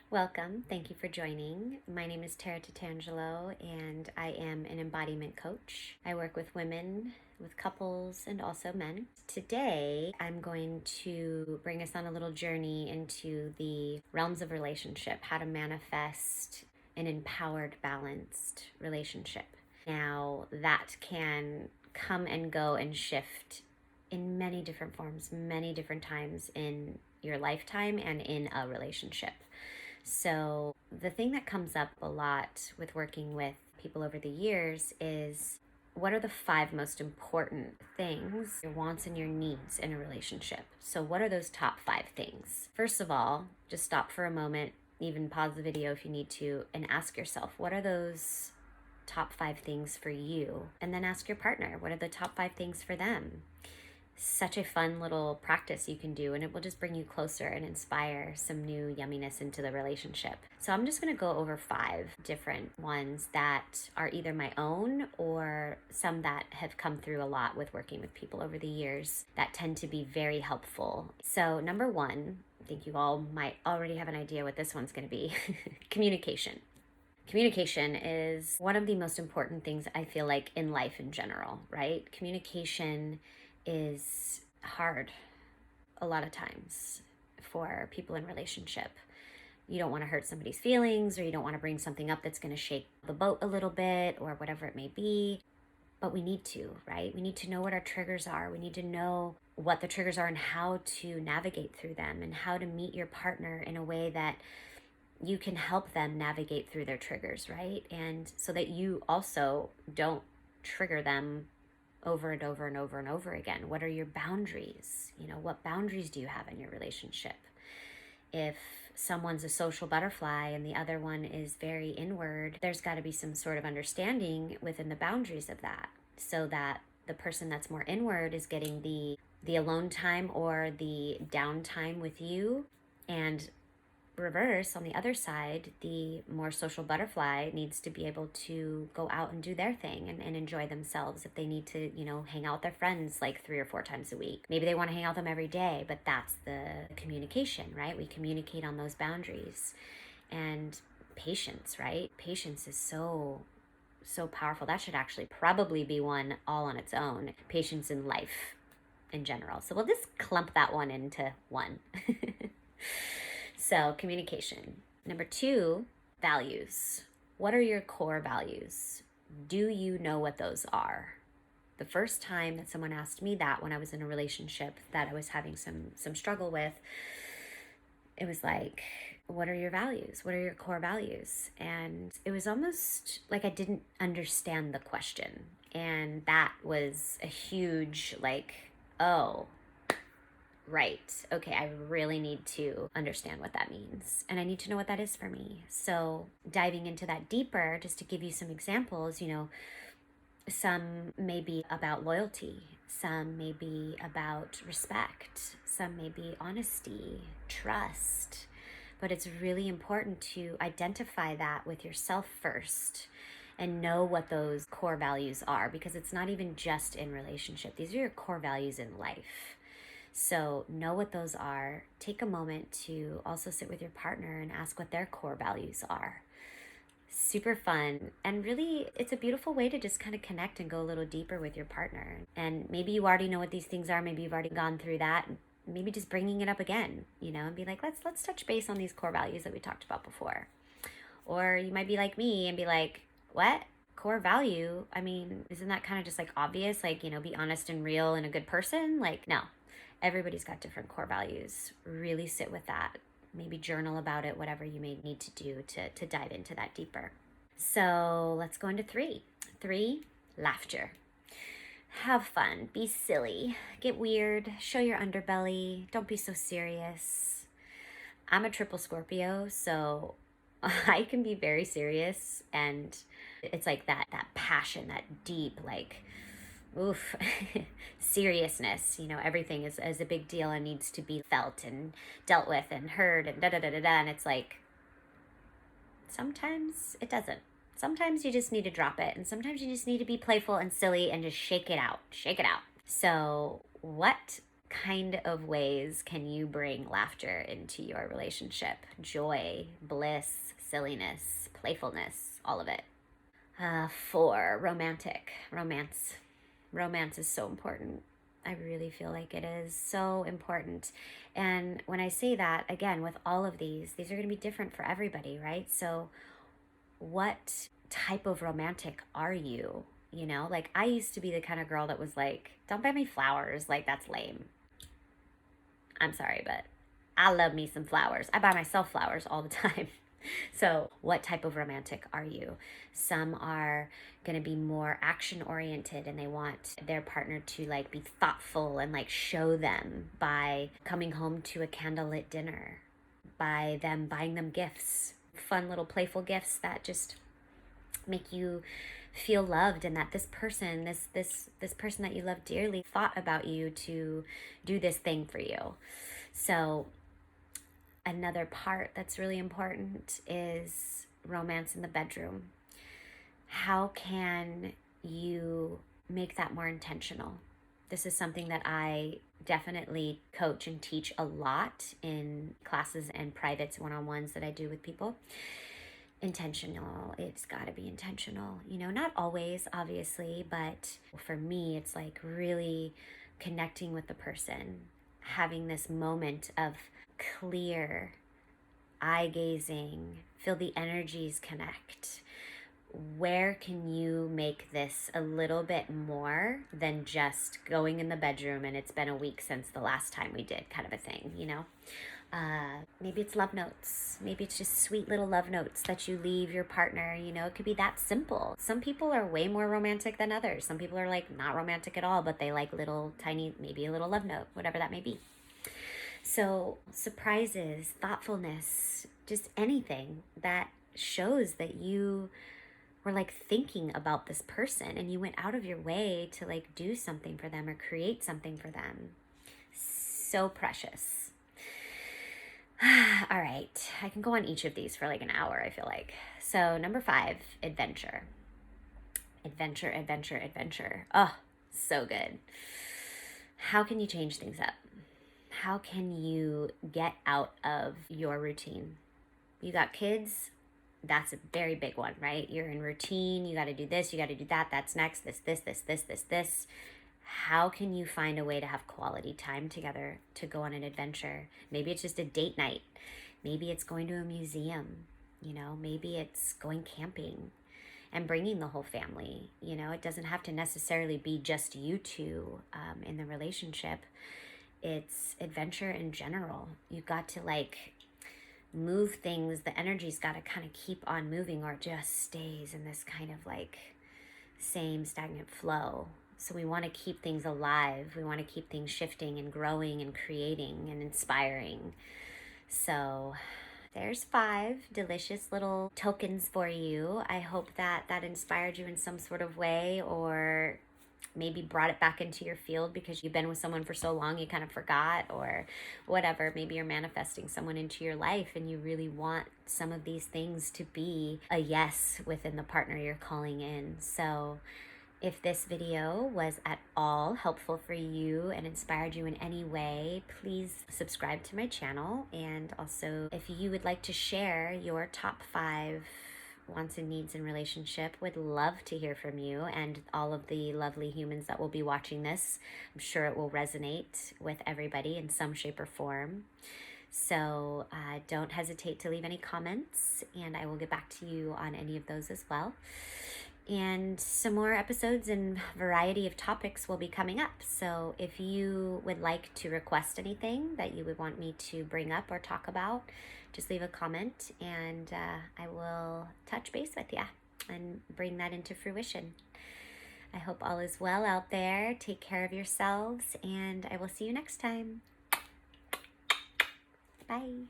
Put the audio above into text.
Welcome. Thank you for joining. My name is Tara Tatangelo, and I am an embodiment coach. I work with women, with couples, and also men. Today, I'm going to bring us on a little journey into the realms of relationship, how to manifest an empowered, balanced relationship. Now, that can come and go and shift in many different forms, many different times in your lifetime and in a relationship. So, the thing that comes up a lot with working with people over the years is what are the five most important things, your wants and your needs in a relationship? So, what are those top five things? First of all, just stop for a moment, even pause the video if you need to, and ask yourself, what are those top five things for you? And then ask your partner, what are the top five things for them? Such a fun little practice you can do, and it will just bring you closer and inspire some new yumminess into the relationship. So I'm just going to go over five different ones that are either my own or some that have come through a lot with working with people over the years that tend to be very helpful. So number one, I think you all might already have an idea what this one's going to be. Communication. Communication is one of the most important things I feel like in life in general, right? Communication is hard a lot of times for people in relationship. You don't want to hurt somebody's feelings, or you don't want to bring something up that's going to shake the boat a little bit, or whatever it may be. But we need to, right? We need to know what our triggers are. We need to know what the triggers are and how to navigate through them, and how to meet your partner in a way that you can help them navigate through their triggers, right? And so that you also don't trigger them over and over and over and over again. What are your boundaries? What boundaries do you have in your relationship? If someone's a social butterfly and the other one is very inward, there's got to be some sort of understanding within the boundaries of that, so that the person that's more inward is getting the alone time or the downtime with you, and reverse on the other side, the more social butterfly needs to be able to go out and do their thing and enjoy themselves. If they need to hang out with their friends like 3 or 4 times a week, maybe they want to hang out with them every day, but that's the communication, right? We communicate on those boundaries. And patience, right? Patience is so powerful. That should actually probably be one all on its own. Patience in life in general. So we'll just clump that one into one. So, communication. Number two, values. What are your core values? Do you know what those are? The first time that someone asked me that, when I was in a relationship that I was having some struggle with, it was like, what are your values? What are your core values? And it was almost like I didn't understand the question. And that was a huge, like, oh, right, okay, I really need to understand what that means. And I need to know what that is for me. So diving into that deeper, just to give you some examples, some may be about loyalty, some may be about respect, some may be honesty, trust. But it's really important to identify that with yourself first and know what those core values are, because it's not even just in relationship. These are your core values in life. So know what those are. Take a moment to also sit with your partner and ask what their core values are. Super fun. And really, it's a beautiful way to just kind of connect and go a little deeper with your partner. And maybe you already know what these things are. Maybe you've already gone through that. Maybe just bringing it up again, and be like, let's touch base on these core values that we talked about before. Or you might be like me and be like, what? Core value? I mean, isn't that kind of just like obvious? Like, be honest and real and a good person? Like, no. Everybody's got different core values. Really sit with that. Maybe journal about it, whatever you may need to do to dive into that deeper. So let's go into three. Three, laughter. Have fun. Be silly. Get weird. Show your underbelly. Don't be so serious. I'm a triple Scorpio, so I can be very serious, and it's like that passion, that deep, like, oof, seriousness. Everything is a big deal and needs to be felt and dealt with and heard and da-da-da-da-da. And it's like, sometimes it doesn't. Sometimes you just need to drop it, and sometimes you just need to be playful and silly and just shake it out. Shake it out. So what kind of ways can you bring laughter into your relationship? Joy, bliss, silliness, playfulness, all of it. 4, romantic. Romance. Romance is so important. I really feel like it is so important. And when I say that, again, with all of these are going to be different for everybody, right? So, what type of romantic are you? You know, like I used to be the kind of girl that was like, don't buy me flowers. Like, that's lame. I'm sorry, but I love me some flowers. I buy myself flowers all the time. So, what type of romantic are you? Some are going to be more action oriented and they want their partner to like be thoughtful and like show them by coming home to a candlelit dinner, by them buying them gifts, fun little playful gifts that just make you feel loved, and that this person, this person that you love dearly thought about you to do this thing for you. So another part that's really important is romance in the bedroom. How can you make that more intentional? This is something that I definitely coach and teach a lot in classes and privates, one-on-ones that I do with people. Intentional. It's got to be intentional. You know, not always, obviously, but for me, it's like really connecting with the person, having this moment of clear eye gazing, feel the energies connect. Where can you make this a little bit more than just going in the bedroom and it's been a week since the last time we did, kind of a thing, you know? Maybe it's love notes. Maybe it's just sweet little love notes that you leave your partner. You know, it could be that simple. Some people are way more romantic than others. Some people are like not romantic at all, but they like little tiny, maybe a little love note, whatever that may be. So surprises, thoughtfulness, just anything that shows that you were like thinking about this person and you went out of your way to like do something for them or create something for them. So precious. All right, I can go on each of these for like an hour, I feel like. So number 5, adventure. Adventure, adventure, adventure. Oh, so good. How can you change things up? How can you get out of your routine? You got kids, that's a very big one, right? You're in routine, you got to do this, you got to do that, that's next, this. How can you find a way to have quality time together to go on an adventure? Maybe it's just a date night. Maybe it's going to a museum, you know, maybe it's going camping and bringing the whole family. You know, it doesn't have to necessarily be just you two in the relationship. It's adventure in general. You've got to like move things. The energy's got to kind of keep on moving or it just stays in this kind of like same stagnant flow. So we want to keep things alive. We want to keep things shifting and growing and creating and inspiring. So there's 5 delicious little tokens for you. I hope that that inspired you in some sort of way, or maybe brought it back into your field because you've been with someone for so long you kind of forgot, or whatever. Maybe you're manifesting someone into your life and you really want some of these things to be a yes within the partner you're calling in. So if this video was at all helpful for you and inspired you in any way, please subscribe to my channel. And also, if you would like to share your top 5 wants and needs in relationship, would love to hear from you and all of the lovely humans that will be watching this. I'm sure it will resonate with everybody in some shape or form. So don't hesitate to leave any comments and I will get back to you on any of those as well. And some more episodes and variety of topics will be coming up. So if you would like to request anything that you would want me to bring up or talk about, just leave a comment and I will touch base with you and bring that into fruition. I hope all is well out there. Take care of yourselves and I will see you next time. Bye.